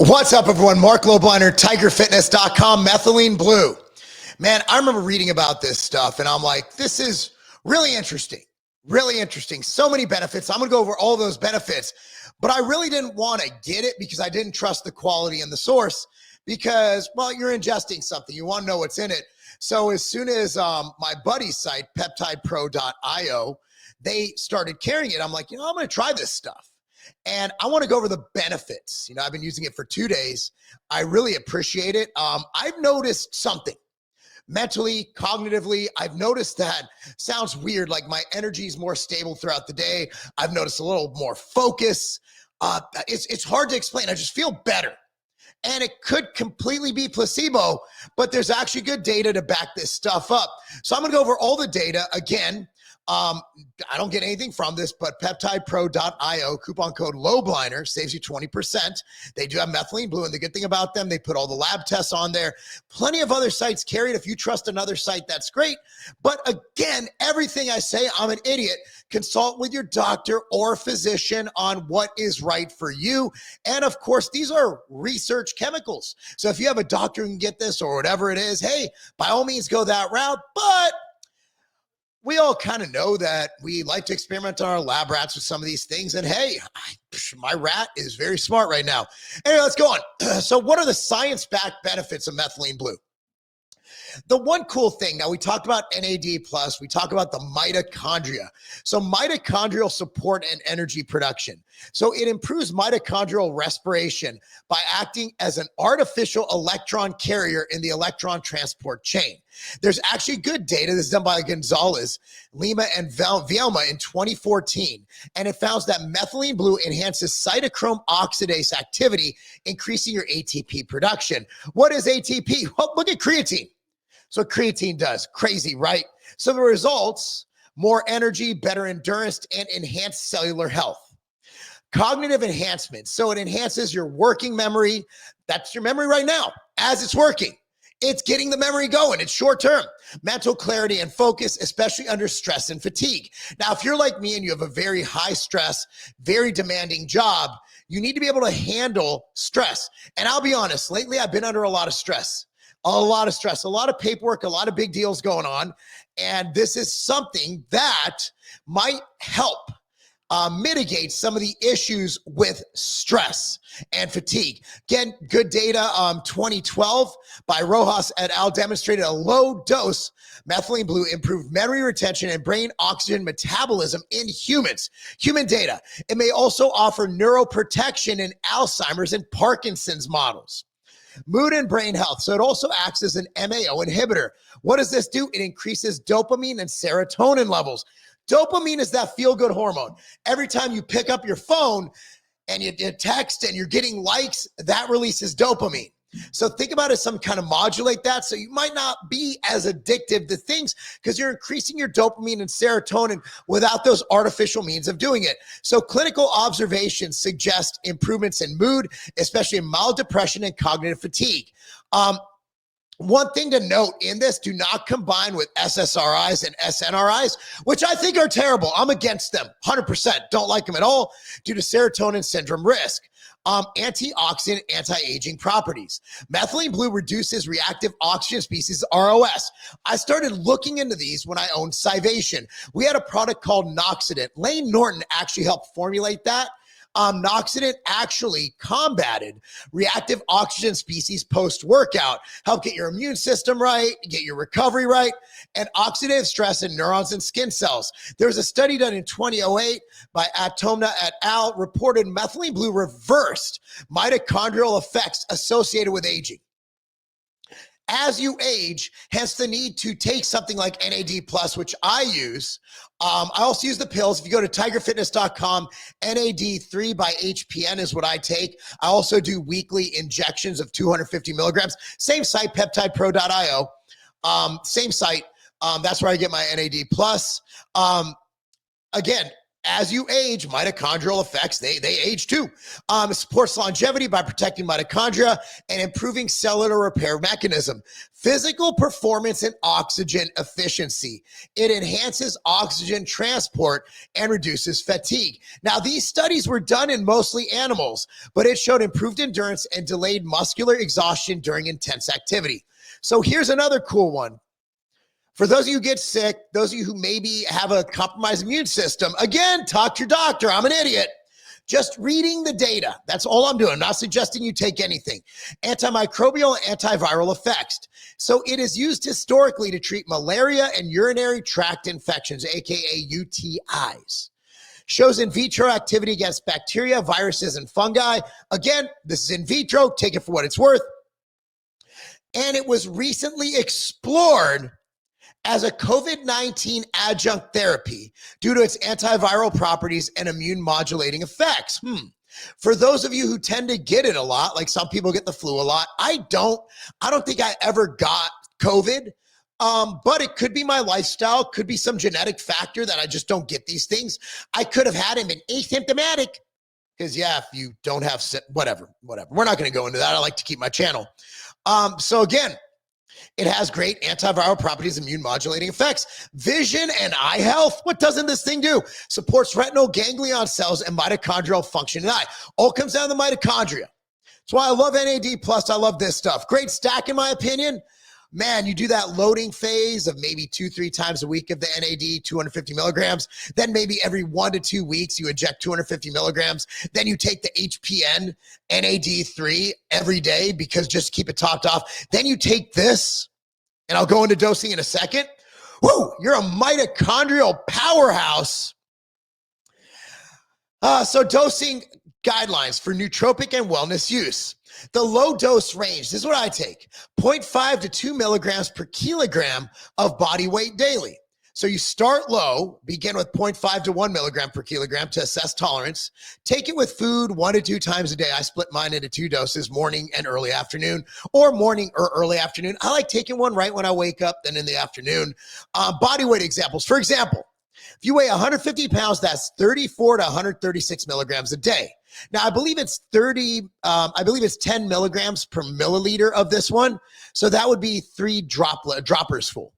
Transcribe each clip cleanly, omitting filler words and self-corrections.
What's up, everyone? Marc Lobliner, tigerfitness.com, methylene blue. Man, I remember reading about this stuff and I'm like, this is really interesting. Really interesting. So many benefits. I'm going to go over all those benefits, but I really didn't want to get it because I didn't trust the quality and the source because, well, you're ingesting something. You want to know what's in it. So as soon as my buddy's site, peptidepro.io, they started carrying it, I'm like, I'm going to try this stuff. And I want to go over the benefits. I've been using it for 2 days. I really appreciate it. I've noticed something mentally, cognitively. I've noticed that sounds weird. Like my energy is more stable throughout the day. I've noticed a little more focus. It's hard to explain. I just feel better. And it could completely be placebo, but there's actually good data to back this stuff up. So I'm going to go over all the data again. I don't get anything from this, but peptidepro.io, coupon code Lobliner, saves you 20%. They do have methylene blue, and the good thing about them, they put all the lab tests on there. Plenty of other sites carry it. If you trust another site, that's great. But again, everything I say, I'm an idiot. Consult with your doctor or physician on what is right for you. And of course, these are research chemicals. So if you have a doctor who can get this or whatever it is, hey, by all means, go that route. But we all kind of know that we like to experiment on our lab rats with some of these things. And hey, my rat is very smart right now. Anyway, let's go on. So what are the science-backed benefits of methylene blue? The one cool thing, now we talked about NAD+, we talk about the mitochondria. So mitochondrial support and energy production. So it improves mitochondrial respiration by acting as an artificial electron carrier in the electron transport chain. There's actually good data. This is done by Gonzalez, Lima, and Vielma in 2014. And it found that methylene blue enhances cytochrome oxidase activity, increasing your ATP production. What is ATP? Well, look at creatine. So what creatine does, crazy, right? So the results, more energy, better endurance, and enhanced cellular health. Cognitive enhancement. So it enhances your working memory. That's your memory right now as it's working. It's getting the memory going. It's short term. Mental clarity and focus, especially under stress and fatigue. Now, if you're like me and you have a very high stress, very demanding job, you need to be able to handle stress. And I'll be honest, lately I've been under a lot of stress. A lot of stress, a lot of paperwork, a lot of big deals going on. And this is something that might help mitigate some of the issues with stress and fatigue. Again, good data, 2012 by Rojas et al. Demonstrated a low dose methylene blue improved memory retention and brain oxygen metabolism in humans. Human data. It may also offer neuroprotection in Alzheimer's and Parkinson's models. Mood and brain health. So it also acts as an MAO inhibitor. What does this do? It increases dopamine and serotonin levels. Dopamine is that feel-good hormone. Every time you pick up your phone and you text and you're getting likes, that releases dopamine. So think about it as some kind of modulate that. So you might not be as addictive to things because you're increasing your dopamine and serotonin without those artificial means of doing it. So clinical observations suggest improvements in mood, especially in mild depression and cognitive fatigue. One thing to note in this, do not combine with SSRIs and SNRIs, which I think are terrible. I'm against them, 100%. Don't like them at all due to serotonin syndrome risk. Antioxidant, anti-aging properties. Methylene blue reduces reactive oxygen species, ROS. I started looking into these when I owned Civation. We had a product called Noxidant. Lane Norton actually helped formulate that. Noxidant actually combated reactive oxygen species post-workout, help get your immune system right, get your recovery right, and oxidative stress in neurons and skin cells. There was a study done in 2008 by Atomna et al. Reported methylene blue reversed mitochondrial effects associated with aging. As you age, hence the need to take something like NAD+, which I use. I also use the pills. If you go to tigerfitness.com, NAD3 by HPN is what I take. I also do weekly injections of 250 milligrams. Same site, peptidepro.io. Same site. That's where I get my NAD+. Again, as you age, mitochondrial effects, they age too. It supports longevity by protecting mitochondria and improving cellular repair mechanism. Physical performance and oxygen efficiency. It enhances oxygen transport and reduces fatigue. Now, these studies were done in mostly animals, but it showed improved endurance and delayed muscular exhaustion during intense activity. So here's another cool one. For those of you who get sick, those of you who maybe have a compromised immune system, again, talk to your doctor. I'm an idiot. Just reading the data. That's all I'm doing. I'm not suggesting you take anything. Antimicrobial and antiviral effects. So it is used historically to treat malaria and urinary tract infections, aka UTIs. Shows in vitro activity against bacteria, viruses, and fungi. Again, this is in vitro. Take it for what it's worth. And it was recently explored as a COVID-19 adjunct therapy due to its antiviral properties and immune modulating effects. For those of you who tend to get it a lot, like some people get the flu a lot, I don't think I ever got COVID, but it could be my lifestyle, could be some genetic factor that I just don't get these things. I could have had him been asymptomatic because, yeah, if you don't have, whatever. We're not going to go into that. I like to keep my channel. So again, it has great antiviral properties, immune modulating effects, vision and eye health. What doesn't this thing do? Supports retinal ganglion cells and mitochondrial function in the eye. All comes down to the mitochondria. That's why I love NAD+. I love this stuff. Great stack, in my opinion. Man, you do that loading phase of maybe 2-3 times a week of the NAD, 250 milligrams. Then maybe every 1 to 2 weeks, you inject 250 milligrams. Then you take the HPN NAD3 every day because just keep it topped off. Then you take this, and I'll go into dosing in a second. Woo, you're a mitochondrial powerhouse. So dosing guidelines for nootropic and wellness use. The low dose range, this is what I take, 0.5 to 2 milligrams per kilogram of body weight daily. So you start low, begin with 0.5 to 1 milligram per kilogram to assess tolerance. Take it with food 1 to 2 times a day. I split mine into 2 doses, morning and early afternoon, or morning or early afternoon. I like taking one right when I wake up, then in the afternoon. Body weight examples. For example, if you weigh 150 pounds, that's 34 to 136 milligrams a day. Now, I believe it's 10 milligrams per milliliter of this one. So that would be 3 droppers full,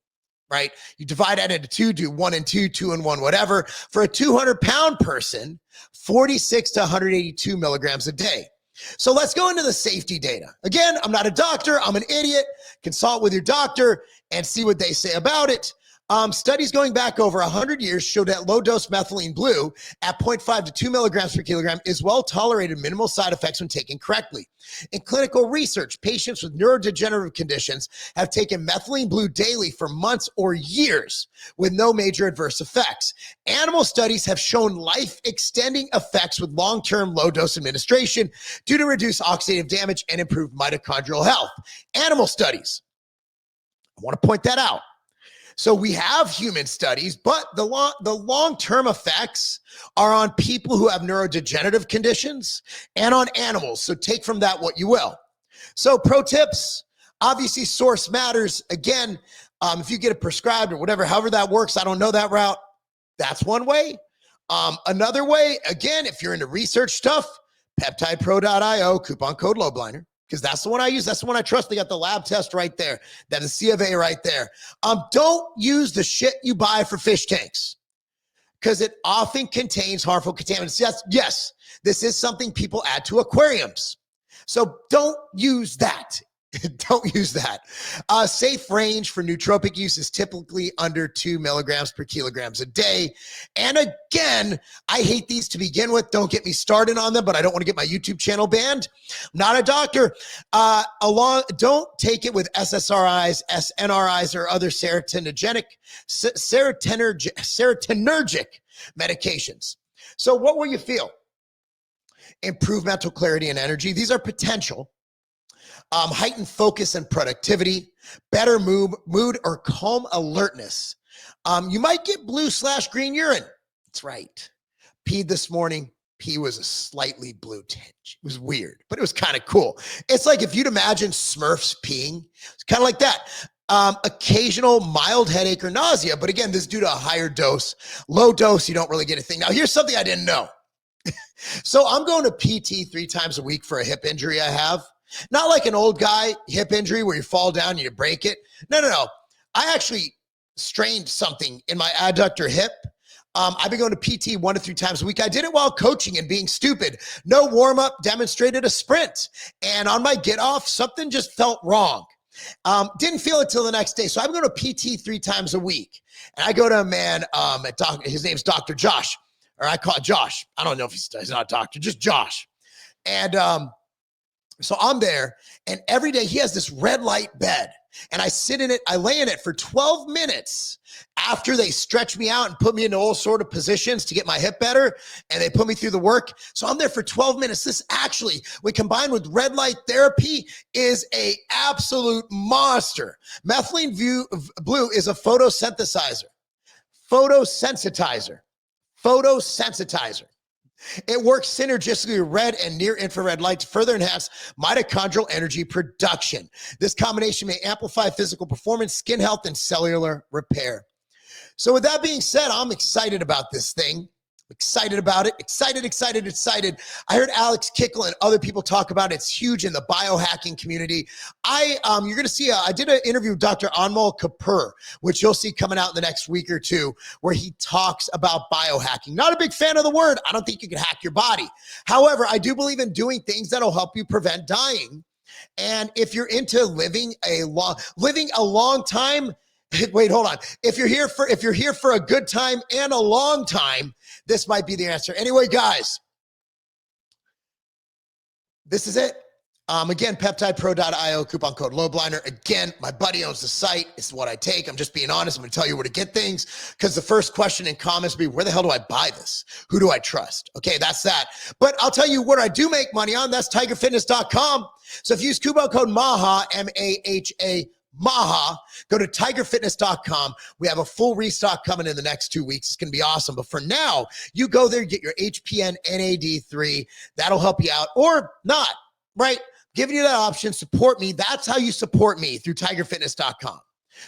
right? You divide that into 2, do 1 and 2, 2 and 1, whatever. For a 200-pound person, 46 to 182 milligrams a day. So let's go into the safety data. Again, I'm not a doctor. I'm an idiot. Consult with your doctor and see what they say about it. Studies going back over 100 years showed that low-dose methylene blue at 0.5 to 2 milligrams per kilogram is well-tolerated, minimal side effects when taken correctly. In clinical research, patients with neurodegenerative conditions have taken methylene blue daily for months or years with no major adverse effects. Animal studies have shown life-extending effects with long-term low-dose administration due to reduced oxidative damage and improved mitochondrial health. Animal studies. I want to point that out. So we have human studies, but the long-term effects are on people who have neurodegenerative conditions and on animals. So take from that what you will. So pro tips, obviously source matters. Again, if you get it prescribed or whatever, however that works, I don't know that route. That's one way. Another way, again, if you're into research stuff, peptidepro.io, coupon code Lobliner. Because that's the one I use. That's the one I trust. They got the lab test right there. That is C of A right there. Don't use the shit you buy for fish tanks because it often contains harmful contaminants. Yes, this is something people add to aquariums. So don't use that. Don't use that. Safe range for nootropic use is typically under 2 milligrams per kilograms a day. And again, I hate these to begin with. Don't get me started on them, but I don't want to get my YouTube channel banned. I'm not a doctor. Don't take it with SSRIs, SNRIs, or other serotonergic medications. So what will you feel? Improve mental clarity and energy. These are potential. Heightened focus and productivity, better mood or calm alertness. You might get blue/green urine. That's right. Peed this morning. Pee was a slightly blue tinge. It was weird, but it was kind of cool. It's like if you'd imagine Smurfs peeing. It's kind of like that. occasional mild headache or nausea. But again, this is due to a higher dose. Low dose, you don't really get a thing. Now, here's something I didn't know. So I'm going to PT 3 times a week for a hip injury I have. Not like an old guy hip injury where you fall down and you break it. No. I actually strained something in my adductor hip. I've been going to PT 1 to 3 times a week. I did it while coaching and being stupid. No warm-up, demonstrated a sprint. And on my get off, something just felt wrong. Didn't feel it till the next day. So I'm going to PT 3 times a week. And I go to a man, his name's Dr. Josh, or I call it Josh. I don't know if he's not a doctor, just Josh. And so I'm there, and every day he has this red light bed, and I sit in it, I lay in it for 12 minutes after they stretch me out and put me into all sort of positions to get my hip better, and they put me through the work. So I'm there for 12 minutes. This actually, when combined with red light therapy, is a absolute monster. Methylene Blue is a photosensitizer. It works synergistically with red and near infrared light to further enhance mitochondrial energy production. This combination may amplify physical performance, skin health, and cellular repair. So with that being said, I'm excited about this thing. Excited about it. Excited. I heard Alex Kickle and other people talk about it. It's huge in the biohacking community. You're going to see, I did an interview with Dr. Anmol Kapoor, which you'll see coming out in the next week or two, where he talks about biohacking. Not a big fan of the word. I don't think you can hack your body. However, I do believe in doing things that'll help you prevent dying. And if you're into living a long time, wait, hold on. If you're here for a good time and a long time, this might be the answer. Anyway, guys, this is it. Again, peptidepro.io, coupon code Lobliner. Again, my buddy owns the site. It's what I take. I'm just being honest. I'm going to tell you where to get things, because the first question in comments will be, where the hell do I buy this? Who do I trust? Okay, that's that. But I'll tell you what I do make money on. That's tigerfitness.com. So if you use coupon code MAHA, M-A-H-A, Maha, go to tigerfitness.com. We have a full restock coming in the next 2 weeks. It's going to be awesome. But for now, you go there, get your HPN NAD3. That'll help you out, or not, right? Giving you that option. Support me. That's how you support me, through tigerfitness.com.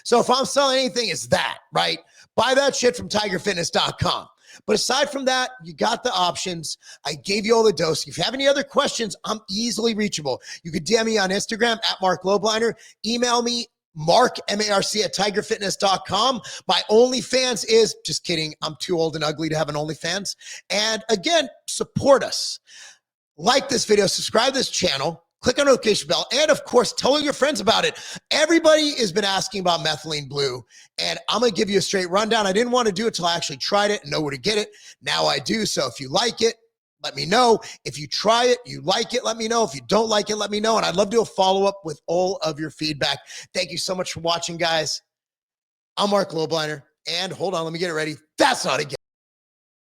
So if I'm selling anything, it's that, right? Buy that shit from tigerfitness.com. But aside from that, you got the options. I gave you all the dose. If you have any other questions, I'm easily reachable. You could DM me on Instagram at Marc Lobliner. Email me, Marc, M-A-R-C, at tigerfitness.com. My OnlyFans is, just kidding, I'm too old and ugly to have an OnlyFans. And again, support us. Like this video, subscribe to this channel, click on the notification bell, and of course, tell your friends about it. Everybody has been asking about Methylene Blue, and I'm going to give you a straight rundown. I didn't want to do it till I actually tried it and know where to get it. Now I do. So if you like it, let me know. If you try it, you like it, let me know. If you don't like it, let me know. And I'd love to do a follow-up with all of your feedback. Thank you so much for watching, guys. I'm Marc Lobliner, and hold on, let me get it ready. That's not a game.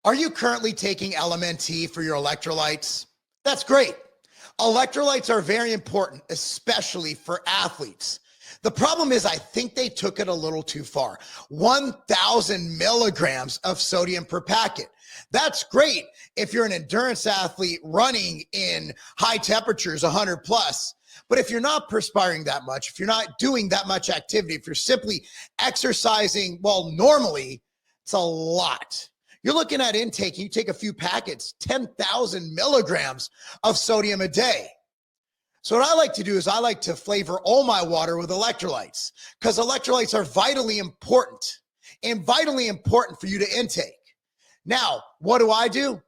Are you currently taking LMNT for your electrolytes? That's great. Electrolytes are very important, especially for athletes. The problem is, I think they took it a little too far. 1,000 milligrams of sodium per packet. That's great if you're an endurance athlete running in high temperatures, 100 plus. But if you're not perspiring that much, if you're not doing that much activity, if you're simply exercising, well, normally, it's a lot. You're looking at intake, you take a few packets, 10,000 milligrams of sodium a day. So what I like to do is I like to flavor all my water with electrolytes, because electrolytes are vitally important for you to intake. Now, what do?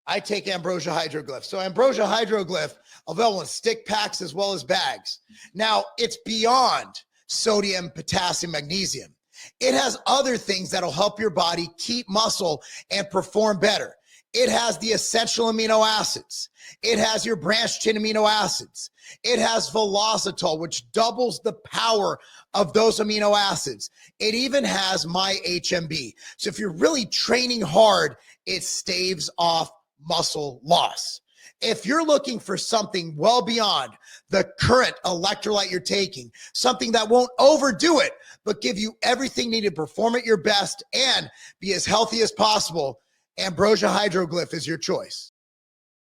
I take Ambrosia Hydroglyph. So Ambrosia Hydroglyph, available in stick packs as well as bags. Now, it's beyond sodium, potassium, magnesium. It has other things that'll help your body keep muscle and perform better. It has the essential amino acids. It has your branched chain amino acids. It has Velocitol, which doubles the power of those amino acids. It even has my HMB. So if you're really training hard, it staves off muscle loss. If you're looking for something well beyond the current electrolyte you're taking, something that won't overdo it, but give you everything needed to perform at your best and be as healthy as possible, Ambrosia Hydroglyph is your choice.